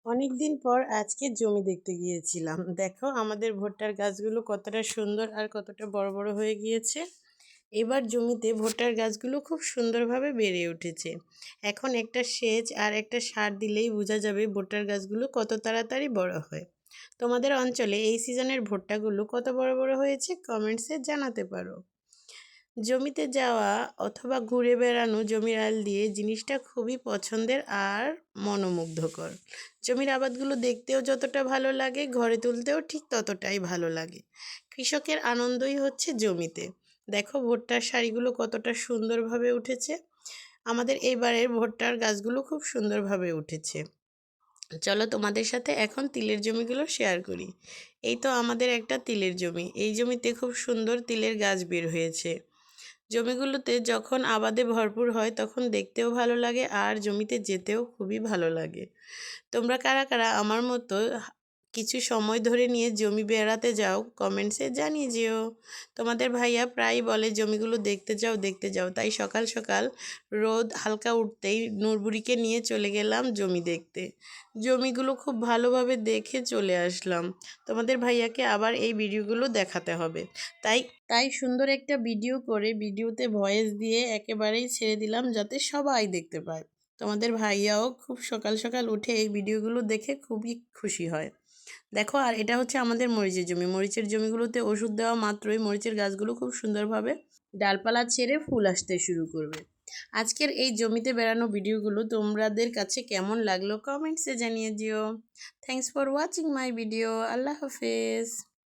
অনেক দিন পর আজকে জমি দেখতে গিয়েছিলাম। দেখো আমাদের ভুট্টার গাছগুলো কতটা সুন্দর আর কতটা বড় বড় হয়ে গিয়েছে। এবার জমিতে ভুট্টার গাছগুলো খুব সুন্দরভাবে বেড়ে উঠেছে। এখন একটা সেচ আর একটা সার দিলেই বোঝা যাবে ভুট্টার গাছগুলো কত তাড়াতাড়ি বড় হয়। তোমাদের অঞ্চলে এই সিজনের ভুট্টাগুলো কত বড় বড় হয়েছে কমেন্টসে জানাতে পারো। জমিতে যাওয়া অথবা ঘুরে বেড়ানো জমির আল দিয়ে জিনিসটা খুবই পছন্দের আর মনোমুগ্ধকর। জমির আবাদগুলো দেখতেও যতটা ভালো লাগে, ঘরে তুলতেও ঠিক ততটাই ভালো লাগে। কৃষকের আনন্দই হচ্ছে জমিতে। দেখো ভুট্টার সারিগুলো কতটা সুন্দরভাবে উঠেছে। আমাদের এইবারের ভুট্টার গাছগুলো খুব সুন্দরভাবে উঠেছে। চলো তোমাদের সাথে এখন তিলের জমিগুলো শেয়ার করি। এই তো আমাদের একটা তিলের জমি। এই জমিতে খুব সুন্দর তিলের গাছ বের হয়েছে। জমিগুলোতে যখন আবাদে ভরপুর হয় তখন দেখতেও ভালো লাগে আর জমিতে যেতেও খুবই ভালো লাগে। তোমরা কারা কারা আমার মতো কিছু সময় ধরে নিয়ে জমি বেড়াতে যাও কমেন্টসে জানিয়ে যেও। তোমাদের ভাইয়া প্রায় বলে জমিগুলো দেখতে যাও, তাই সকাল সকাল রোদ হালকা উঠতেই নূরবুড়িকে নিয়ে চলে গেলাম জমি দেখতে। জমিগুলো খুব ভালোভাবে দেখে চলে আসলাম। তোমাদের ভাইয়াকে আবার এই ভিডিওগুলো দেখাতে হবে, তাই তাই সুন্দর একটা ভিডিও করে ভিডিওতে ভয়েস দিয়ে একেবারেই ছেড়ে দিলাম যাতে সবাই দেখতে পায়। তোমাদের ভাইয়াও খুব সকাল সকাল উঠে এই ভিডিওগুলো দেখে খুবই খুশি হয়। দেখো আর এটা হচ্ছে আমাদের মরিচের জমি। মরিচের জমিগুলোতে ওষুধ দেওয়া মাত্রই মরিচের গাছগুলো খুব সুন্দরভাবে ডালপালা ছেড়ে ফুল আসতে শুরু করবে। আজকের এই জমিতে বেড়ানো ভিডিওগুলো তোমাদের কাছে কেমন লাগলো কমেন্টসে জানিয়ে দিও। Thanks for watching my video. আল্লাহ হাফেজ।